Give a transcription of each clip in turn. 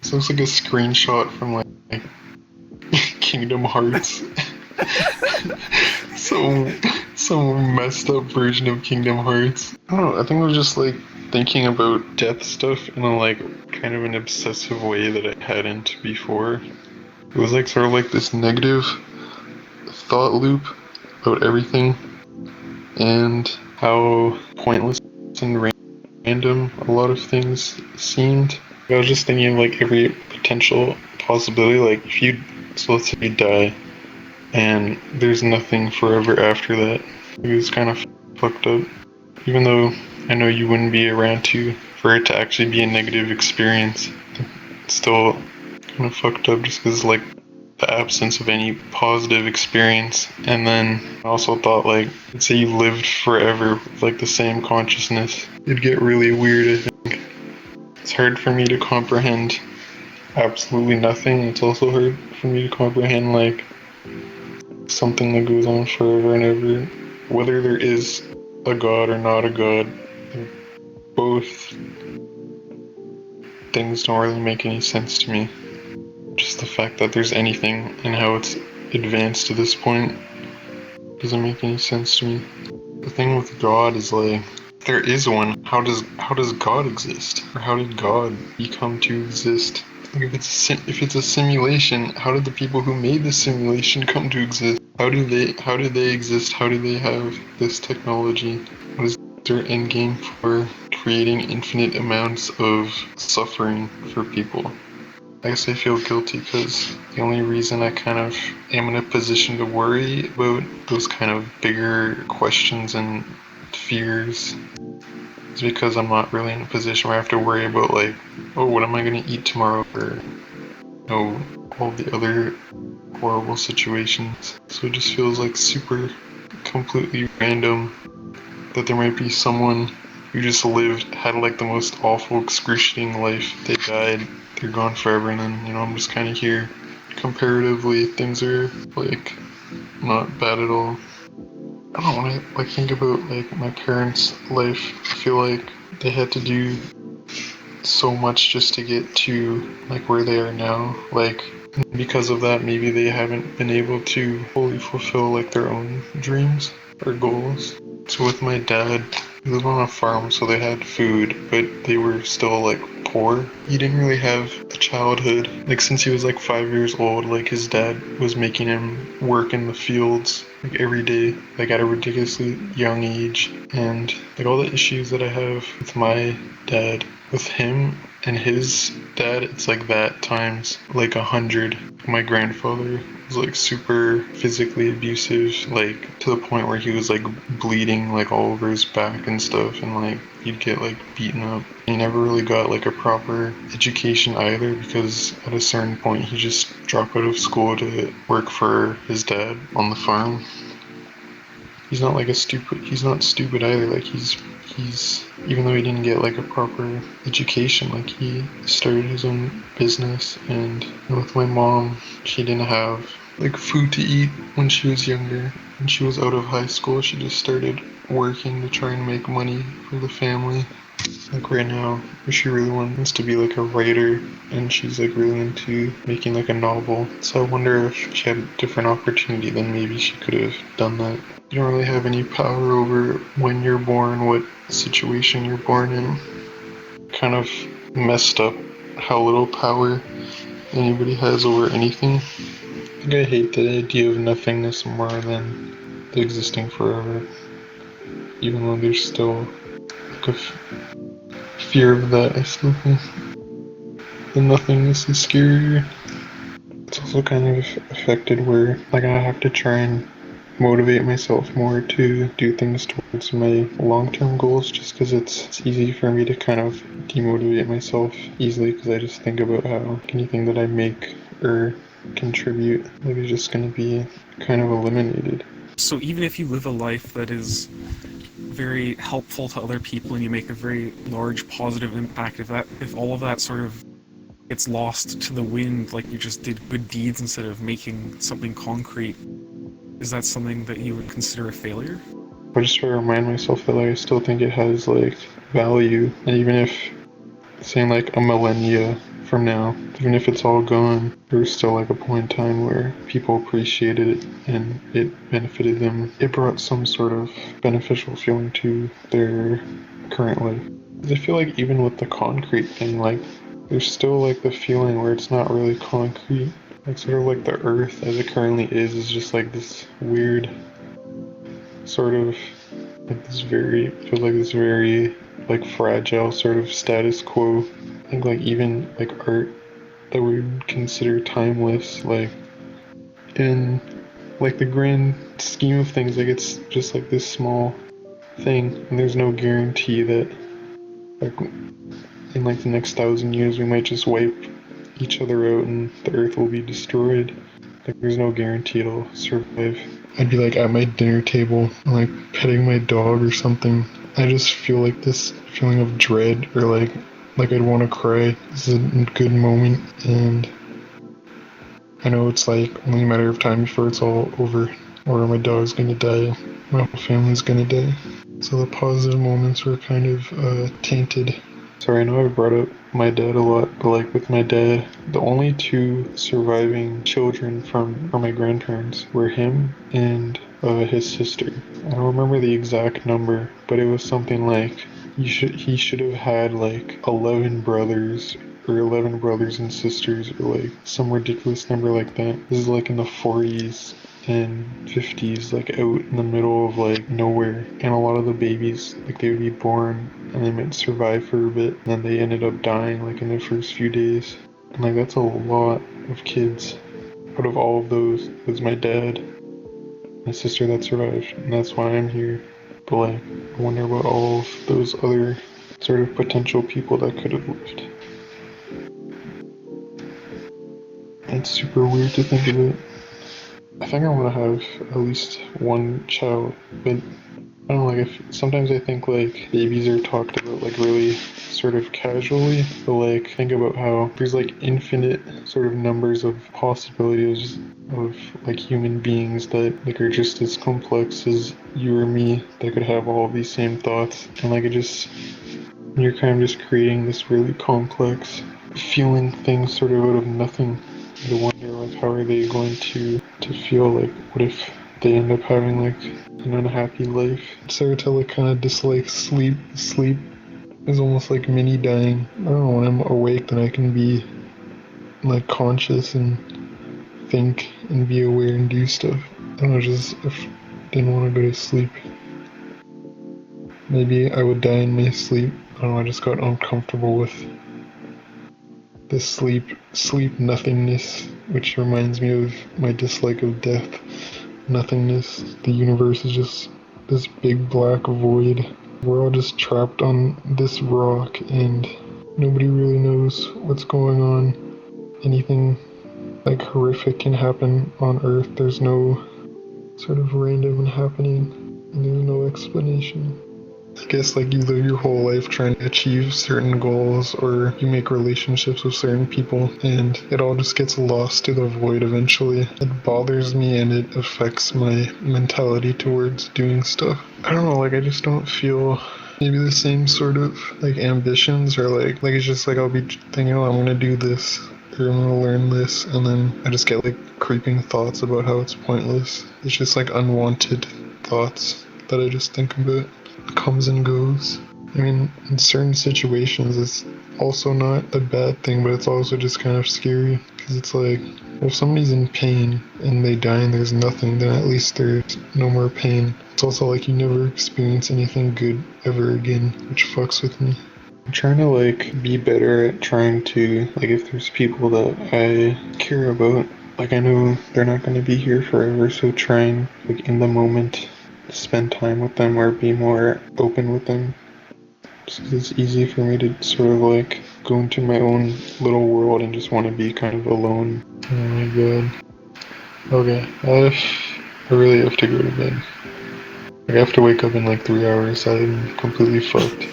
Sounds like a screenshot from like Kingdom Hearts. so some messed up version of Kingdom Hearts. I don't know, I think I was just like thinking about death stuff in a like kind of an obsessive way that I hadn't before. It was like sort of like this negative thought loop about everything and how pointless and random a lot of things seemed. I was just thinking of like every potential possibility, like if you, so let's say you die and there's nothing forever after that. It was kind of fucked up. Even though I know you wouldn't be around for it to actually be a negative experience, it's still kind of fucked up just because like the absence of any positive experience. And then I also thought like, let's say you lived forever with like the same consciousness, it'd get really weird, I think. It's hard for me to comprehend absolutely nothing. It's also hard for me to comprehend like something that goes on forever and ever. Whether there is a god or not a god, both things don't really make any sense to me. Just the fact that there's anything and how it's advanced to this point doesn't make any sense to me. The thing with God is like, if there is one, how does God exist? Or how did God become to exist? Like if it's a simulation, how did the people who made the simulation come to exist? How did they exist? How do they have this technology? What is their end game for creating infinite amounts of suffering for people? I guess I feel guilty because the only reason I kind of am in a position to worry about those kind of bigger questions and fears is because I'm not really in a position where I have to worry about like, oh, what am I going to eat tomorrow, or all the other horrible situations. So it just feels like super completely random that there might be someone who just had like the most awful, excruciating life. They died, they're gone forever, and then, I'm just kind of here. Comparatively, things are like not bad at all. I don't know, when I like think about like my parents' life, I feel like they had to do so much just to get to like where they are now. Like because of that, maybe they haven't been able to fully fulfill like their own dreams or goals. So with my dad, we lived on a farm, so they had food, but they were still like poor. He didn't really have a childhood. Like since he was like 5 years old, like his dad was making him work in the fields like every day, like at a ridiculously young age. And like all the issues that I have with my dad, with him and his dad, it's like that times like 100. My grandfather was like super physically abusive, like to the point where he was like bleeding like all over his back and stuff, and like he'd get like beaten up. He never really got like a proper education either, because at a certain point he just dropped out of school to work for his dad on the farm. He's not like he's not stupid either. Like he's even though he didn't get like a proper education, like he started his own business. And with my mom, she didn't have like food to eat when she was younger. When she was out of high school, she just started working to try and make money for the family. Like right now, she really wants to be like a writer, and she's like really into making like a novel. So I wonder if she had a different opportunity, then maybe she could have done that. You don't really have any power over when you're born, what situation you're born in. Kind of messed up how little power anybody has over anything. I think I hate the idea of nothingness more than the existing forever. Even though there's still like a fear of that, I still think the nothingness is scarier. It's also kind of affected where like I have to try and motivate myself more to do things towards my long-term goals, just because it's easy for me to kind of demotivate myself easily, because I just think about how anything that I make or contribute like is just going to be kind of eliminated. So even if you live a life that is very helpful to other people and you make a very large positive impact, if all of that sort of gets lost to the wind, like you just did good deeds instead of making something concrete, is that something that you would consider a failure? I just try to remind myself that like, I still think it has like value, and even if saying like a millennia from now, even if it's all gone, there's still like a point in time where people appreciated it and it benefited them. It brought some sort of beneficial feeling to their current life. I feel like even with the concrete thing, like there's still like the feeling where it's not really concrete. Like sort of like the earth as it currently is just like this weird sort of like this very feels like this very like fragile sort of status quo. I think like even like art that we would consider timeless, like in like the grand scheme of things, like it's just like this small thing, and there's no guarantee that like in like the next 1,000 years we might just wipe each other out and the earth will be destroyed. Like there's no guarantee it'll survive. I'd be like at my dinner table, like petting my dog or something. I just feel like this feeling of dread or like I'd want to cry. This is a good moment, and I know it's like only a matter of time before it's all over, or my dog's gonna die, my whole family's gonna die. So the positive moments were kind of tainted. Sorry, I know I brought up my dad a lot, but like with my dad, the only two surviving children from my grandparents were him and his sister. I don't remember the exact number, but it was something like he should have had like 11 brothers or 11 brothers and sisters or like some ridiculous number like that. This is like in the 40s and 50s, like out in the middle of like nowhere, and a lot of the babies, like they would be born and they might survive for a bit and then they ended up dying like in the first few days, and like that's a lot of kids. Out of all of those, it was my dad, my sister that survived, and that's why I'm here. But like I wonder about all of those other sort of potential people that could have lived. It's super weird to think of it. I think I want to have at least one child, but I don't know, like sometimes I think like babies are talked about like really sort of casually, but like think about how there's like infinite sort of numbers of possibilities of like human beings that like are just as complex as you or me that could have all of these same thoughts, and like you're kind of just creating this really complex feeling thing sort of out of nothing. I wonder like how are they going to feel, like what if they end up having like an unhappy life. Saratella kind of dislikes sleep. Sleep is almost like mini dying. I don't know, when I'm awake then I can be like conscious and think and be aware and do stuff. I don't know, just if I didn't want to go to sleep. Maybe I would die in my sleep. I don't know, I just got uncomfortable with the sleep nothingness, which reminds me of my dislike of death. Nothingness. The universe is just this big black void. We're all just trapped on this rock and nobody really knows what's going on. Anything like horrific can happen on Earth. There's no sort of random happening and there's no explanation. I guess like you live your whole life trying to achieve certain goals, or you make relationships with certain people, and it all just gets lost to the void eventually. It bothers me and it affects my mentality towards doing stuff. I don't know, like I just don't feel maybe the same sort of like ambitions, or like it's just like I'll be thinking, oh, I'm gonna do this, or I'm gonna learn this, and then I just get like creeping thoughts about how it's pointless. It's just like unwanted thoughts that I just think about. Comes and goes. I mean, in certain situations it's also not a bad thing, but it's also just kind of scary, because it's like, well, if somebody's in pain and they die and there's nothing, then at least there's no more pain. It's also like you never experience anything good ever again, which fucks with me. I'm trying to like be better at trying to, like, if there's people that I care about, like I know they're not going to be here forever, so trying like in the moment spend time with them or be more open with them. Just 'cause it's easy for me to sort of like go into my own little world and just want to be kind of alone. Oh my god. Okay, I really have to go to bed. Like, I have to wake up in like 3 hours. I'm completely fucked.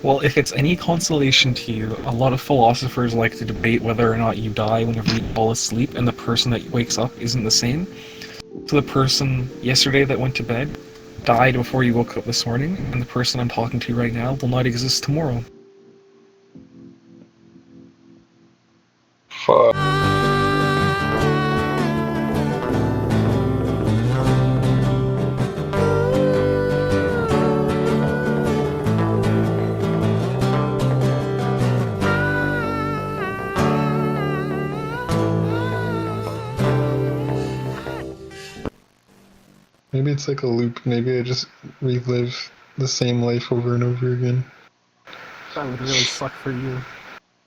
Well, if it's any consolation to you, a lot of philosophers like to debate whether or not you die whenever you fall asleep and the person that wakes up isn't the same. So the person yesterday that went to bed died before you woke up this morning, and the person I'm talking to right now will not exist tomorrow. Fuck. Maybe it's like a loop. Maybe I just relive the same life over and over again. That would really suck for you.